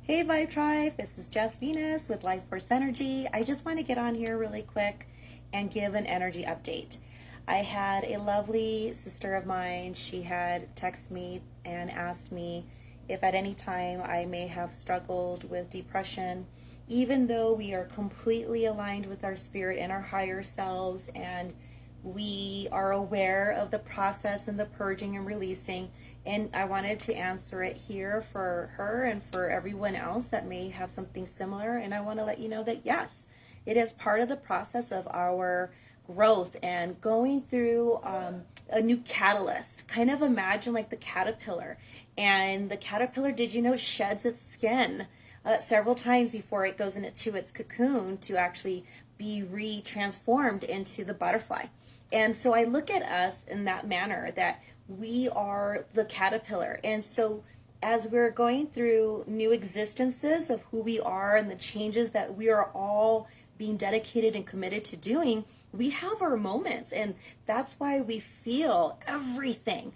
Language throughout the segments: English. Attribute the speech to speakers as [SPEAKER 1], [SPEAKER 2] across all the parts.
[SPEAKER 1] Hey Vibe Tribe, this is Jess Venus with Life Force Energy. I just want to get on here really quick and give an energy update. I had a lovely sister of mine. She had texted me and asked me if at any time I may have struggled with depression, even though we are completely aligned with our spirit and our higher selves, and we are aware of the process and the purging and releasing. And I wanted to answer it here for her and for everyone else that may have something similar. And I want to let you know that yes, it is part of the process of our growth and going through a new catalyst. Kind of imagine like the caterpillar. And the caterpillar, did you know, sheds its skin several times before it goes into its cocoon to actually be re-transformed into the butterfly. And so I look at us in that manner, that we are the caterpillar. And so as we're going through new existences of who we are and the changes that we are all being dedicated and committed to doing, we have our moments. And that's why we feel everything.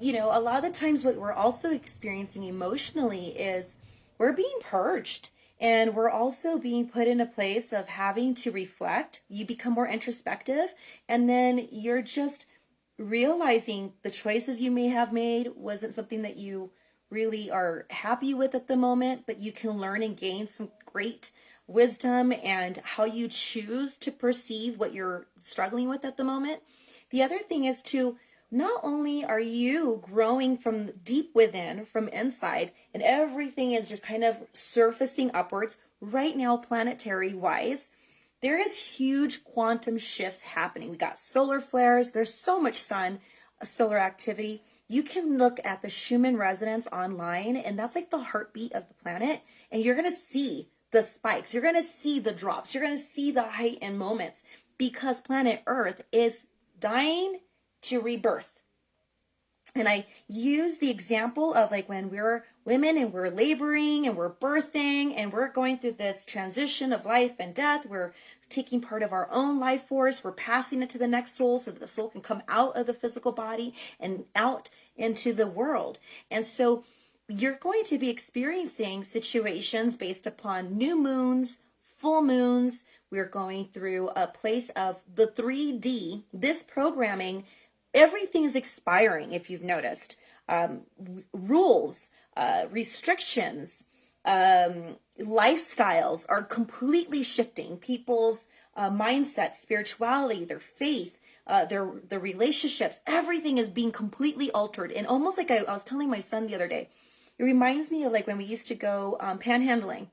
[SPEAKER 1] You know, a lot of the times what we're also experiencing emotionally is we're being purged. And we're also being put in a place of having to reflect. You become more introspective, and then you're just realizing the choices you may have made wasn't something that you really are happy with at the moment, but you can learn and gain some great wisdom and how you choose to perceive what you're struggling with at the moment. The other thing is to not only are you growing from deep within, from inside, and everything is just kind of surfacing upwards right now, planetary wise, there is huge quantum shifts happening. We got solar flares. There's so much solar activity. You can look at the Schumann resonance online, and that's like the heartbeat of the planet. And you're going to see the spikes. You're going to see the drops. You're going to see the heightened moments, because planet Earth is dying to rebirth. And I use the example of like when we're women and we're laboring and we're birthing and we're going through this transition of life and death. We're taking part of our own life force. We're passing it to the next soul so that the soul can come out of the physical body and out into the world. And so you're going to be experiencing situations based upon new moons, full moons. We're going through a place of the 3D, this programming. Everything is expiring, if you've noticed. Rules, restrictions, lifestyles are completely shifting. People's mindset, spirituality, their faith, their relationships, everything is being completely altered. And almost like I was telling my son the other day, it reminds me of like when we used to go panhandling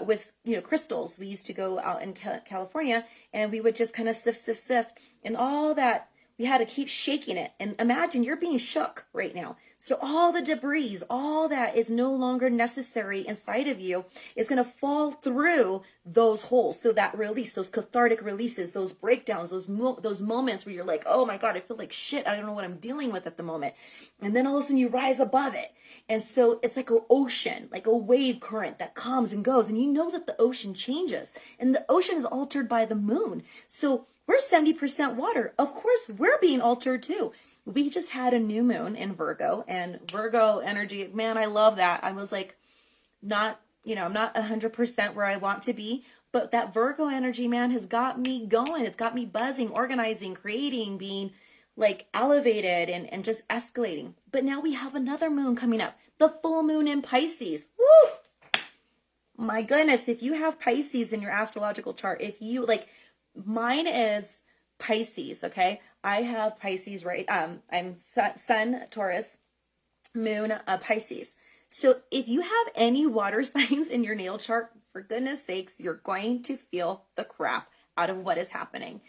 [SPEAKER 1] with crystals. We used to go out in California, and we would just kind of sift, and all that. We had to keep shaking it. And imagine you're being shook right now. So all the debris, all that is no longer necessary inside of you is going to fall through those holes. So that release, those cathartic releases, those breakdowns, those moments where you're like, oh my God, I feel like shit. I don't know what I'm dealing with at the moment. And then all of a sudden you rise above it. And so it's like an ocean, like a wave current that comes and goes. And you know that the ocean changes. And the ocean is altered by the moon. So we're 70% water. Of course, we're being altered too. We just had a new moon in Virgo, and Virgo energy, man, I love that. I was like, I'm not 100% where I want to be, but that Virgo energy, man, has got me going. It's got me buzzing, organizing, creating, being like elevated and just escalating. But now we have another moon coming up, the full moon in Pisces. Woo! My goodness, if you have Pisces in your astrological chart, if you like, mine is Pisces, okay? I have Pisces, right? I'm Sun, Taurus, Moon, Pisces. So if you have any water signs in your natal chart, for goodness sakes, you're going to feel the crap out of what is happening.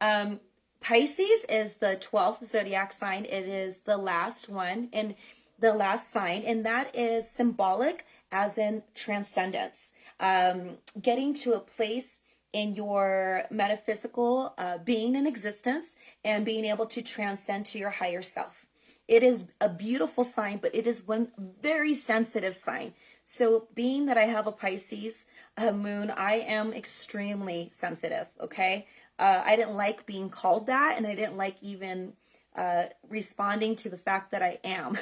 [SPEAKER 1] Pisces is the 12th zodiac sign. It is the last one and the last sign, and that is symbolic as in transcendence. Getting to a place in your metaphysical being and existence, and being able to transcend to your higher self. It is a beautiful sign, but it is one very sensitive sign. So being that I have a Pisces moon, I am extremely sensitive, okay? I didn't like being called that, and I didn't like even responding to the fact that I am.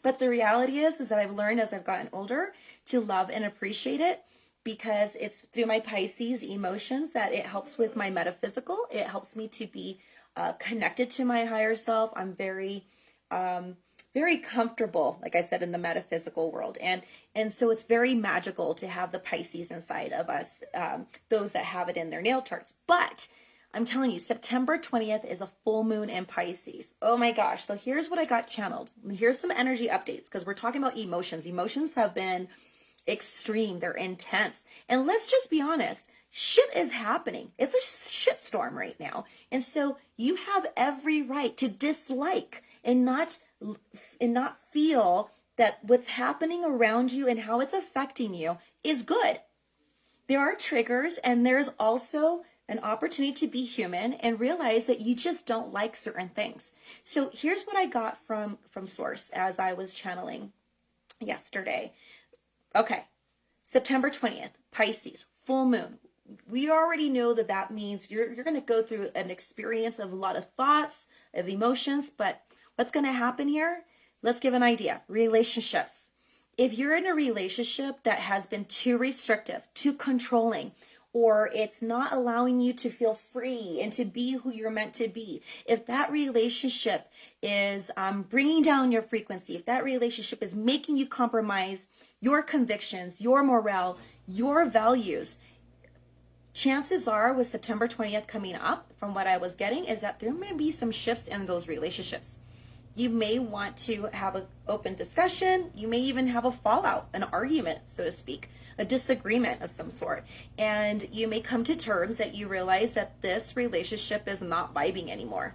[SPEAKER 1] But the reality is that I've learned as I've gotten older to love and appreciate it, because it's through my Pisces emotions that it helps with my metaphysical. It helps me to be connected to my higher self. I'm very very comfortable, like I said, in the metaphysical world. And so it's very magical to have the Pisces inside of us, those that have it in their natal charts. But I'm telling you, September 20th is a full moon in Pisces. Oh my gosh. So here's what I got channeled. Here's some energy updates, because we're talking about emotions. Emotions have been extreme. They're intense. And let's just be honest. Shit is happening. It's a shit storm right now. And so you have every right to dislike and not feel that what's happening around you and how it's affecting you is good. There are triggers, and there's also an opportunity to be human and realize that you just don't like certain things. So here's what I got from Source as I was channeling yesterday. Okay, September 20th, Pisces, full moon. We already know that that means you're going to go through an experience of a lot of thoughts, of emotions, but what's going to happen here? Let's give an idea. Relationships. If you're in a relationship that has been too restrictive, too controlling, or it's not allowing you to feel free and to be who you're meant to be, if that relationship is bringing down your frequency, if that relationship is making you compromise your convictions, your morale, your values, chances are with September 20th coming up, from what I was getting, is that there may be some shifts in those relationships. You may want to have an open discussion. You may even have a fallout, an argument, so to speak, a disagreement of some sort. And you may come to terms that you realize that this relationship is not vibing anymore.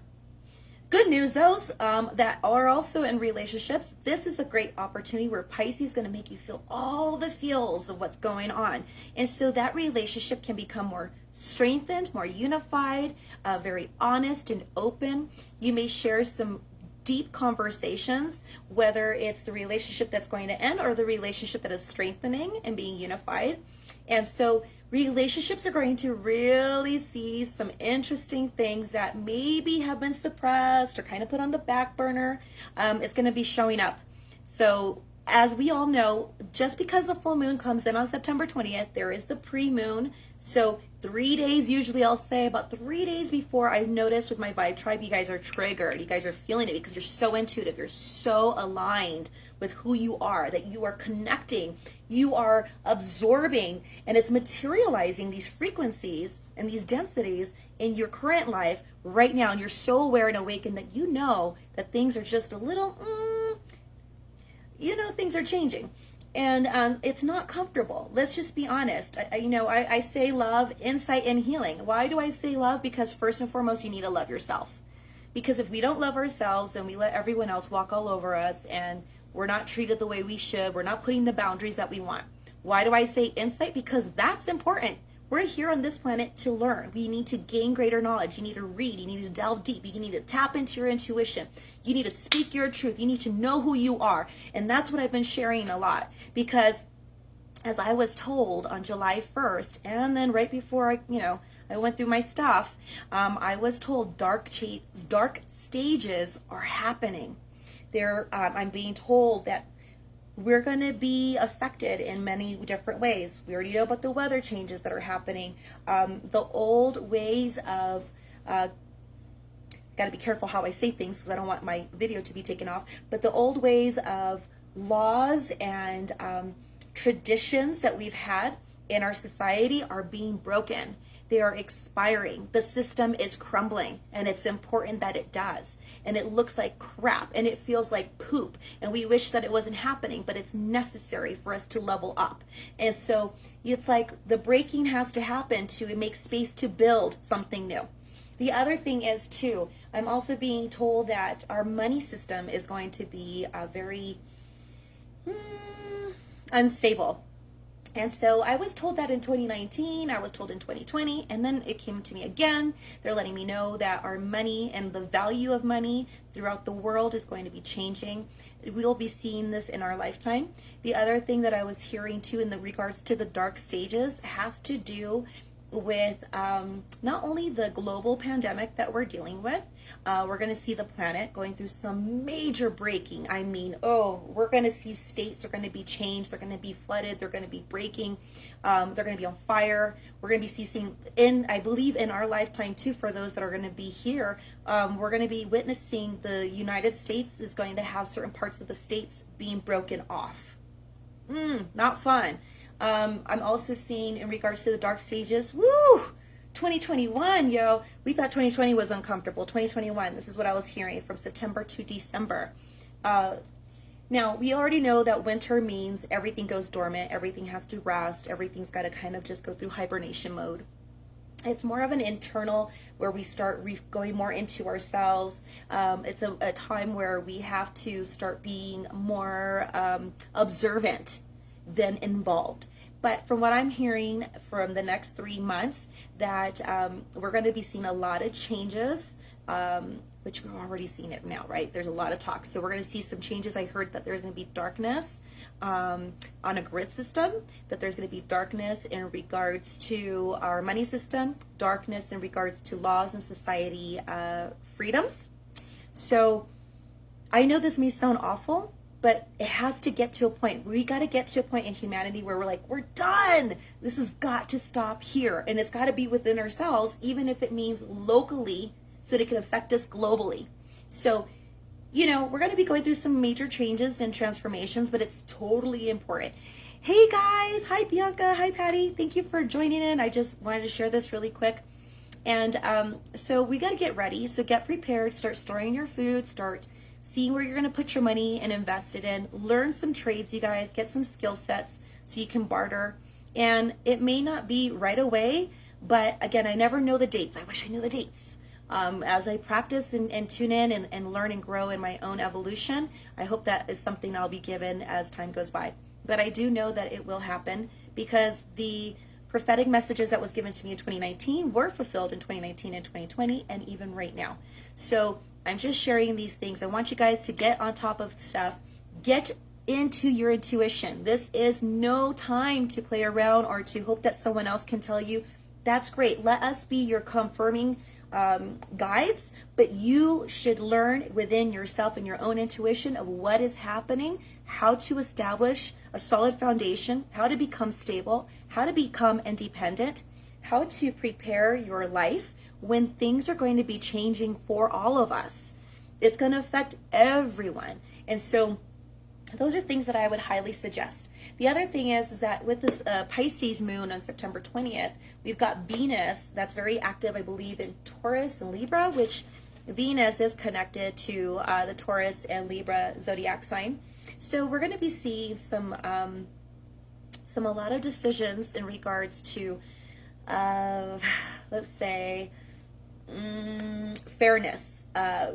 [SPEAKER 1] Good news, those that are also in relationships, this is a great opportunity where Pisces is going to make you feel all the feels of what's going on. And so that relationship can become more strengthened, more unified, very honest and open. You may share some deep conversations, whether it's the relationship that's going to end or the relationship that is strengthening and being unified. And so relationships are going to really see some interesting things that maybe have been suppressed or kind of put on the back burner. It's going to be showing up. So as we all know, just because the full moon comes in on September 20th, there is the pre-moon. So 3 days, usually I'll say about 3 days before, I've noticed with my Vibe Tribe, you guys are triggered. You guys are feeling it because you're so intuitive. You're so aligned with who you are, that you are connecting, you are absorbing, and it's materializing these frequencies and these densities in your current life right now. And you're so aware and awakened that you know that things are just a little, things are changing. And it's not comfortable. Let's just be honest. I say love, insight, and healing. Why do I say love? Because first and foremost, you need to love yourself. Because if we don't love ourselves, then we let everyone else walk all over us, and we're not treated the way we should. We're not putting the boundaries that we want. Why do I say insight? Because that's important. We're here on this planet to learn. We need to gain greater knowledge. You need to read. You need to delve deep. You need to tap into your intuition. You need to speak your truth. You need to know who you are. And that's what I've been sharing a lot. Because as I was told on July 1st, and then right before I went through my stuff, I was told dark stages are happening. I'm being told that we're going to be affected in many different ways. We already know about the weather changes that are happening. The old ways of, got to be careful how I say things because I don't want my video to be taken off, but the old ways of laws and traditions that we've had in our society are being broken. They are expiring. The system is crumbling, and it's important that it does. And it looks like crap, and it feels like poop, and we wish that it wasn't happening, but it's necessary for us to level up. And so it's like the breaking has to happen to make space to build something new. The other thing is too, I'm also being told that our money system is going to be very unstable. And so I was told that in 2019, I was told in 2020, and then it came to me again. They're letting me know that our money and the value of money throughout the world is going to be changing. We'll be seeing this in our lifetime. The other thing that I was hearing too in the regards to the dark stages has to do with not only the global pandemic that we're dealing with, we're going to see the planet going through some major breaking. I mean, we're going to see states are going to be changed. They're going to be flooded. They're going to be breaking. They're going to be on fire. We're going to be seeing, I believe in our lifetime too, for those that are going to be here, we're going to be witnessing the United States is going to have certain parts of the states being broken off. Not fun. I'm also seeing in regards to the dark stages, 2021, yo. We thought 2020 was uncomfortable. 2021, this is what I was hearing from September to December. Now, we already know that winter means everything goes dormant, everything has to rest, everything's got to kind of just go through hibernation mode. It's more of an internal where we start going more into ourselves. It's a time where we have to start being more observant than involved. But from what I'm hearing from the next 3 months, that we're going to be seeing a lot of changes, which we're already seeing it now, right? There's a lot of talk. So we're going to see some changes. I heard that there's going to be darkness on a grid system, that there's going to be darkness in regards to our money system, darkness in regards to laws and society freedoms. So I know this may sound awful, but it has to get to a point. We got to get to a point in humanity where we're like, we're done. This has got to stop here. And it's got to be within ourselves, even if it means locally, so that it can affect us globally. So, we're going to be going through some major changes and transformations, but it's totally important. Hey guys, hi Bianca, hi Patty. Thank you for joining in. I just wanted to share this really quick. And so we got to get ready. So get prepared, start storing your food, start seeing where you're going to put your money and invest it in. Learn some trades, you guys. Get some skill sets so you can barter. And it may not be right away, but again, I never know the dates. I wish I knew the dates. As I practice and tune in and learn and grow in my own evolution, I hope that is something I'll be given as time goes by. But I do know that it will happen because the prophetic messages that was given to me in 2019 were fulfilled in 2019 and 2020 and even right now. So I'm just sharing these things. I want you guys to get on top of stuff. Get into your intuition. This is no time to play around or to hope that someone else can tell you. That's great. Let us be your confirming guides, but you should learn within yourself and your own intuition of what is happening, how to establish a solid foundation, how to become stable, how to become independent, how to prepare your life when things are going to be changing for all of us. It's going to affect everyone. And so those are things that I would highly suggest. The other thing is that with the Pisces moon on September 20th, we've got Venus that's very active, I believe, in Taurus and Libra, which Venus is connected to the Taurus and Libra zodiac sign. So we're going to be seeing a lot of decisions in regards to, let's say, fairness.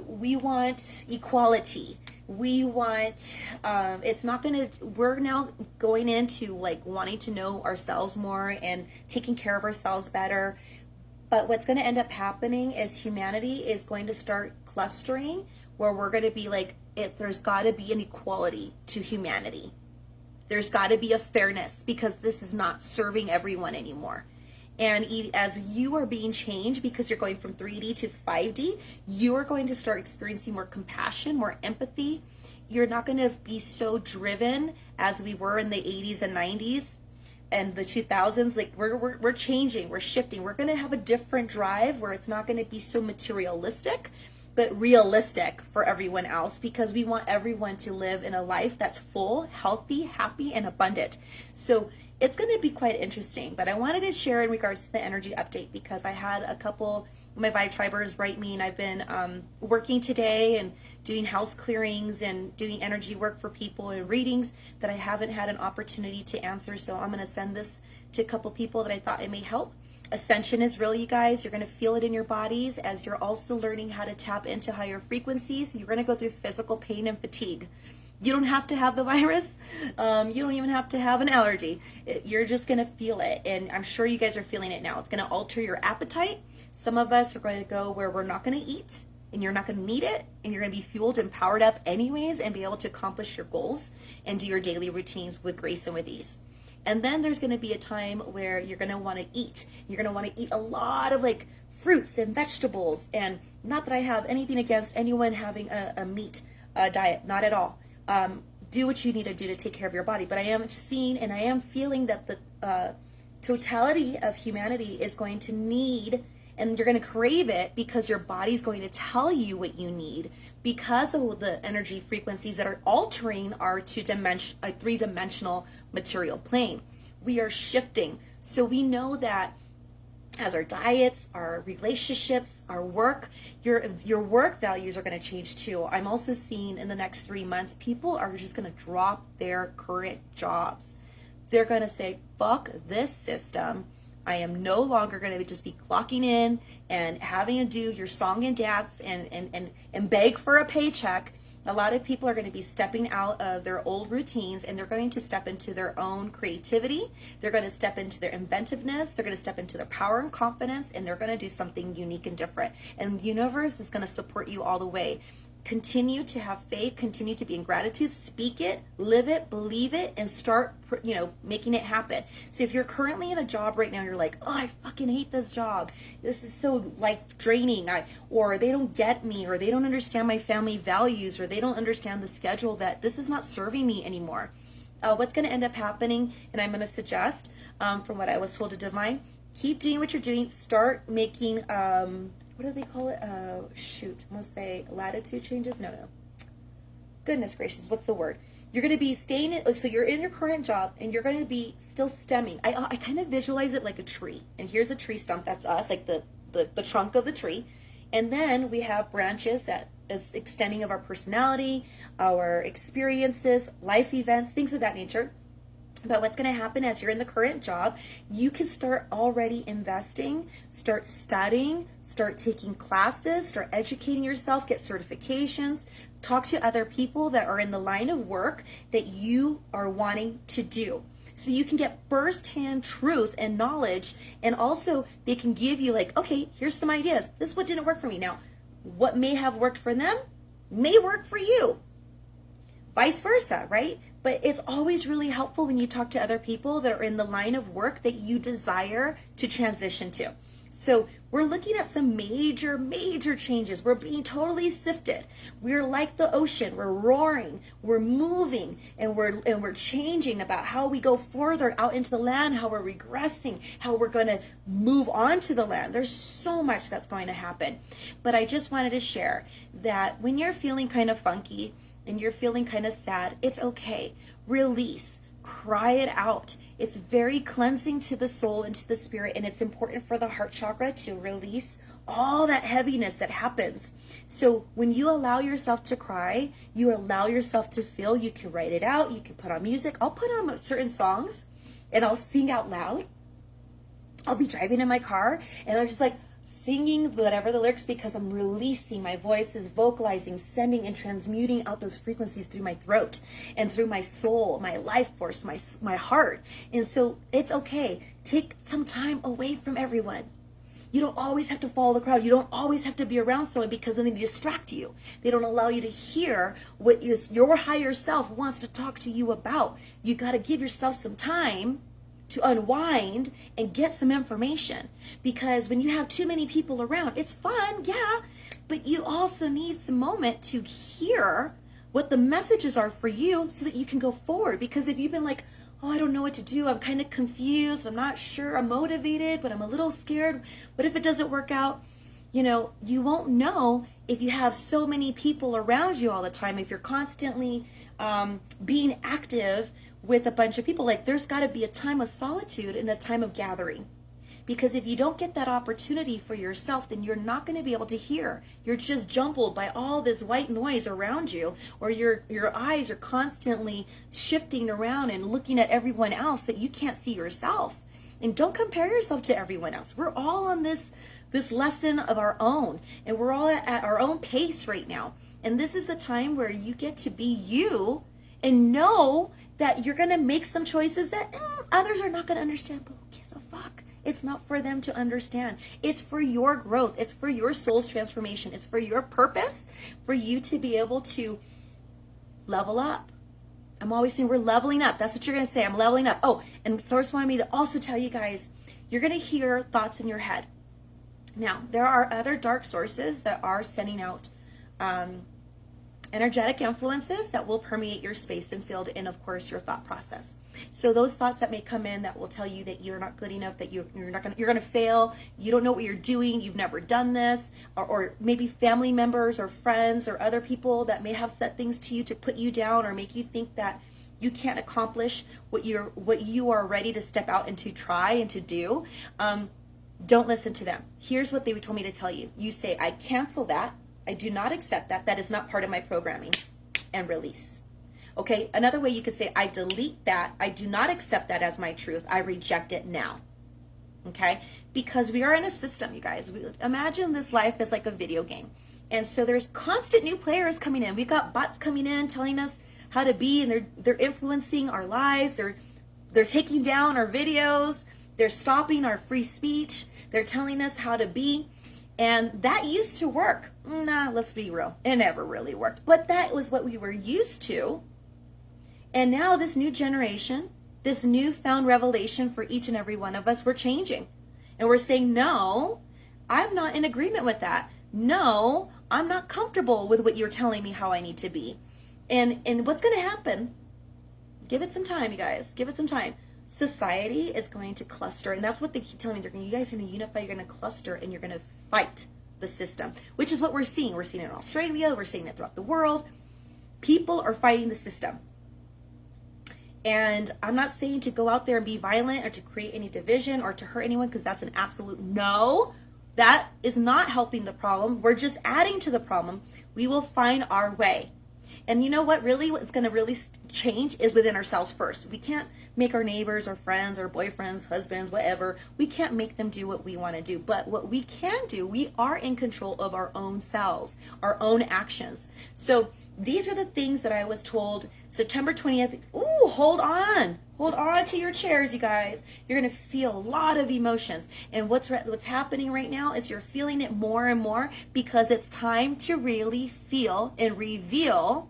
[SPEAKER 1] We want equality. We want, we're now going into like wanting to know ourselves more and taking care of ourselves better. But what's going to end up happening is humanity is going to start clustering where we're going to be like, there's got to be an equality to humanity. There's got to be a fairness because this is not serving everyone anymore. And as you are being changed because you're going from 3D to 5D, you are going to start experiencing more compassion, more empathy. You're not going to be so driven as we were in the 80s and 90s and the 2000s. Like we're changing, we're shifting. We're going to have a different drive where it's not going to be so materialistic, but realistic for everyone else because we want everyone to live in a life that's full, healthy, happy, and abundant. So it's going to be quite interesting, but I wanted to share in regards to the energy update because I had a couple of my Vibe Tribers write me, and I've been working today and doing house clearings and doing energy work for people and readings that I haven't had an opportunity to answer. So I'm going to send this to a couple people that I thought it may help. Ascension is real, you guys. You're going to feel it in your bodies as you're also learning how to tap into higher frequencies. You're going to go through physical pain and fatigue. You don't have to have the virus. You don't even have to have an allergy. You're just going to feel it. And I'm sure you guys are feeling it now. It's going to alter your appetite. Some of us are going to go where we're not going to eat and you're not going to need it. And you're going to be fueled and powered up anyways and be able to accomplish your goals and do your daily routines with grace and with ease. And then there's going to be a time where you're going to want to eat. You're going to want to eat a lot of like fruits and vegetables. And not that I have anything against anyone having a meat diet, not at all. Do what you need to do to take care of your body. But I am seeing and I am feeling that the totality of humanity is going to need, and you're going to crave it because your body's going to tell you what you need because of the energy frequencies that are altering our three-dimensional material plane. We are shifting. So we know that as our diets, our relationships, our work, your work values are going to change too. I'm also seeing in the next 3 months, people are just going to drop their current jobs. They're going to say, fuck this system. I am no longer going to just be clocking in and having to do your song and dance and beg for a paycheck. A lot of people are going to be stepping out of their old routines, and they're going to step into their own creativity. They're going to step into their inventiveness. They're going to step into their power and confidence, and they're going to do something unique and different. And the universe is going to support you all the way. Continue to have faith, continue to be in gratitude, speak it, live it, believe it, and start, making it happen. So if you're currently in a job right now, you're like, oh, I fucking hate this job. This is so life draining, or they don't get me, or they don't understand my family values, or they don't understand the schedule, that this is not serving me anymore. What's going to end up happening, and I'm going to suggest, from what I was told to divine, keep doing what you're doing. Start making, what do they call it? I'm going to say latitude changes. No. Goodness gracious, what's the word? You're going to be staying in, so you're in your current job and you're going to be still stemming. I kind of visualize it like a tree. And here's the tree stump. That's us, like the trunk of the tree. And then we have branches that is extending of our personality, our experiences, life events, things of that nature. But what's going to happen as you're in the current job, you can start already investing, start studying, start taking classes, start educating yourself, get certifications, talk to other people that are in the line of work that you are wanting to do. So you can get firsthand truth and knowledge, and also they can give you like, okay, here's some ideas. This is what didn't work for me. Now, what may have worked for them may work for you. Vice versa, right? But it's always really helpful when you talk to other people that are in the line of work that you desire to transition to. So we're looking at some major changes. We're being totally sifted. We're like the ocean. We're roaring. We're moving, and we're changing about how we go further out into the land, how we're regressing, how we're going to move on to the land. There's so much that's going to happen. But I just wanted to share that when you're feeling kind of funky, and you're feeling kind of sad, it's okay. Release, cry it out. It's very cleansing to the soul and to the spirit, and it's important for the heart chakra to release all that heaviness that happens. So when you allow yourself to cry, you allow yourself to feel, you can write it out, you can put on music. I'll put on certain songs and I'll sing out loud. I'll be driving in my car and I'm just like, singing whatever the lyrics, because I'm releasing, my voice is vocalizing, sending and transmuting out those frequencies through my throat and through my soul, my life force, my heart. And so it's okay. Take some time away from everyone. You don't always have to follow the crowd. You don't always have to be around someone, because then they distract you. They don't allow you to hear what your higher self wants to talk to you about. You got to give yourself some time to unwind and get some information, because when you have too many people around, it's fun, yeah, but you also need some moment to hear what the messages are for you so that you can go forward. Because if you've been like, oh, I don't know what to do, I'm kind of confused, I'm not sure, I'm motivated, but I'm a little scared, what if it doesn't work out? You won't know if you have so many people around you all the time, if you're constantly being active with a bunch of people. Like, there's got to be a time of solitude and a time of gathering, because if you don't get that opportunity for yourself, then you're not going to be able to hear. You're just jumbled by all this white noise around you, or your eyes are constantly shifting around and looking at everyone else that you can't see yourself. And don't compare yourself to everyone else. We're all on this lesson of our own, and we're all at our own pace right now. And this is a time where you get to be you and know that you're going to make some choices that others are not going to understand. But who gives a fuck? It's not for them to understand. It's for your growth. It's for your soul's transformation. It's for your purpose, for you to be able to level up, I'm always saying we're leveling up. That's what you're going to say. I'm leveling up. Oh, and Source wanted me to also tell you guys, you're going to hear thoughts in your head. Now, there are other dark sources that are sending out energetic influences that will permeate your space and field and, of course, your thought process. So those thoughts that may come in that will tell you that you're not good enough, that you're going to fail, you don't know what you're doing, you've never done this, or maybe family members or friends or other people that may have said things to you to put you down or make you think that you can't accomplish what you are ready to step out and to try and to do. Don't listen to them. Here's what they told me to tell you. You say, I cancel that. I do not accept that. That is not part of my programming, and release. Okay, another way you could say, I delete that. I do not accept that as my truth. I reject it now. Okay, because we are in a system, you guys. Imagine this life is like a video game. And so there's constant new players coming in. We've got bots coming in telling us how to be, and they're influencing our lives. They're taking down our videos. They're stopping our free speech. They're telling us how to be. And that used to work. Nah, let's be real. It never really worked. But that was what we were used to. And now this new generation, this newfound revelation for each and every one of us, we're changing. And we're saying, no, I'm not in agreement with that. No, I'm not comfortable with what you're telling me how I need to be. And what's going to happen? Give it some time, you guys. Give it some time. Society is going to cluster, and that's what they keep telling me. You guys are going to unify, you're going to cluster, and you're going to fight the system, which is what we're seeing. We're seeing it in Australia. We're seeing it throughout the world. People are fighting the system. And I'm not saying to go out there and be violent or to create any division or to hurt anyone, because that's an absolute no. That is not helping the problem. We're just adding to the problem. We will find our way. And you know what? Really, what's going to really change is within ourselves first. We can't make our neighbors or friends or boyfriends, husbands, whatever. We can't make them do what we want to do. But what we can do, we are in control of our own selves, our own actions. So these are the things that I was told September 20th. Ooh, hold on. Hold on to your chairs, you guys. You're going to feel a lot of emotions. And what's happening right now is you're feeling it more and more, because it's time to really feel and reveal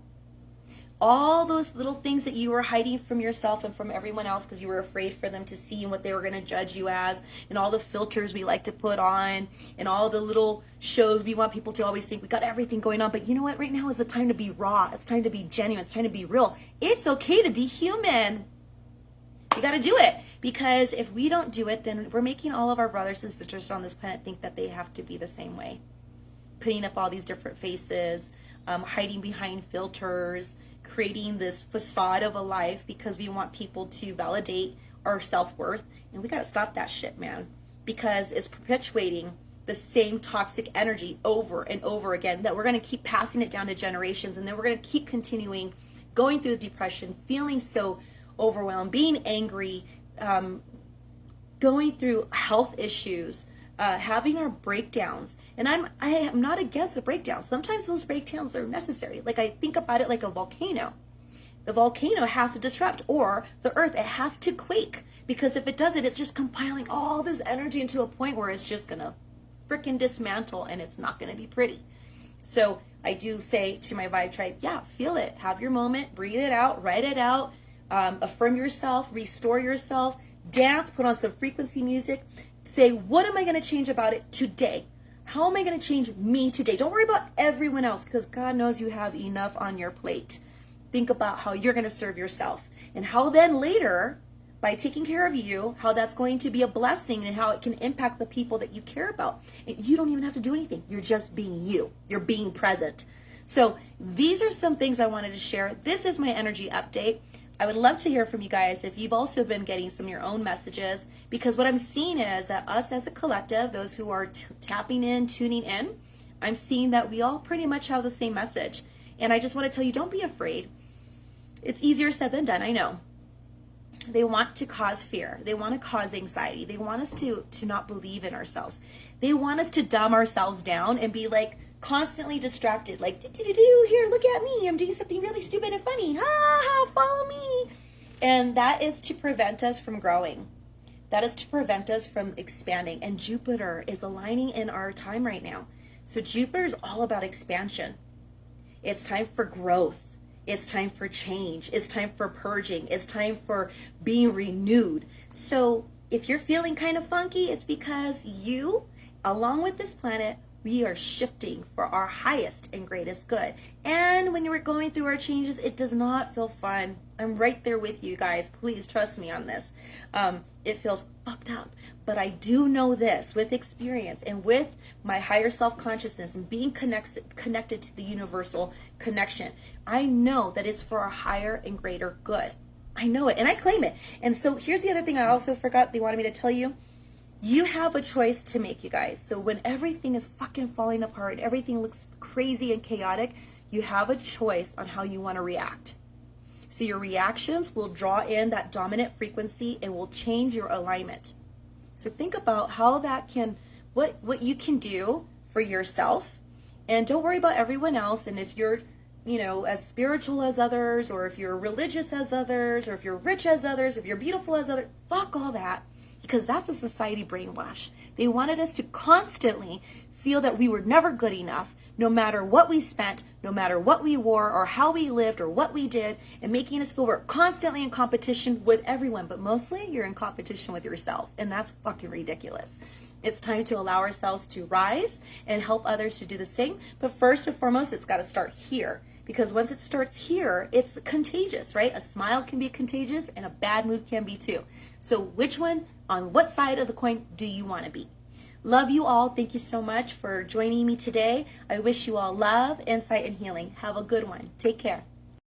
[SPEAKER 1] all those little things that you were hiding from yourself and from everyone else because you were afraid for them to see and what they were going to judge you as, and all the filters we like to put on, and all the little shows we want people to always think we got everything going on. But you know what? Right now is the time to be raw. It's time to be genuine. It's time to be real. It's okay to be human. You got to do it, because if we don't do it, then we're making all of our brothers and sisters on this planet think that they have to be the same way. Putting up all these different faces, hiding behind filters, creating this facade of a life because we want people to validate our self-worth. And we got to stop that shit, man, because it's perpetuating the same toxic energy over and over again, that we're going to keep passing it down to generations, and then we're going to keep continuing going through depression, feeling so overwhelmed, being angry, going through health issues, having our breakdowns. And I am not against a breakdown. Sometimes those breakdowns are necessary. Like, I think about it like a volcano. The volcano has to disrupt, or the earth, it has to quake, because if it doesn't, it's just compiling all this energy into a point where it's just gonna freaking dismantle, and it's not gonna be pretty. So I do say to my vibe tribe, yeah, feel it, have your moment, breathe it out, write it out, affirm yourself, restore yourself, dance, put on some frequency music. Say, what am I going to change about it today? How am I going to change me today? Don't worry about everyone else, because God knows you have enough on your plate. Think about how you're going to serve yourself, and how then later, by taking care of you, how that's going to be a blessing and how it can impact the people that you care about. And you don't even have to do anything. You're just being you. You're being present. So these are some things I wanted to share. This is my energy update. I would love to hear from you guys if you've also been getting some of your own messages, because what I'm seeing is that us as a collective, those who are tapping in, tuning in, I'm seeing that we all pretty much have the same message. And I just want to tell you, don't be afraid. It's easier said than done, I know. They want to cause fear. They want to cause anxiety. They want us to not believe in ourselves. They want us to dumb ourselves down and be like constantly distracted. Like, here, look at me. I'm doing something really stupid and funny. Ha ha, follow me. And that is to prevent us from growing. That is to prevent us from expanding. And Jupiter is aligning in our time right now. So Jupiter is all about expansion. It's time for growth. It's time for change. It's time for purging. It's time for being renewed. So if you're feeling kind of funky, it's because you, along with this planet, we are shifting for our highest and greatest good. And when you're going through our changes, it does not feel fun. I'm right there with you guys. Please trust me on this. It feels fucked up. But I do know this with experience and with my higher self-consciousness and being connected to the universal connection. I know that it's for our higher and greater good. I know it and I claim it. And so here's the other thing I also forgot they wanted me to tell you. You have a choice to make, you guys. So when everything is fucking falling apart and everything looks crazy and chaotic, you have a choice on how you want to react. So your reactions will draw in that dominant frequency and will change your alignment. So think about how that can, what you can do for yourself. And don't worry about everyone else. And if you're, you know, as spiritual as others, or if you're religious as others, or if you're rich as others, if you're beautiful as others, fuck all that. Because that's a society brainwash. They wanted us to constantly feel that we were never good enough, no matter what we spent, no matter what we wore, or how we lived, or what we did, and making us feel we're constantly in competition with everyone. But mostly, you're in competition with yourself, and that's fucking ridiculous. It's time to allow ourselves to rise and help others to do the same. But first and foremost, it's got to start here. Because once it starts here, it's contagious, right? A smile can be contagious and a bad mood can be too. So which one, on what side of the coin do you want to be? Love you all. Thank you so much for joining me today. I wish you all love, insight, and healing. Have a good one. Take care.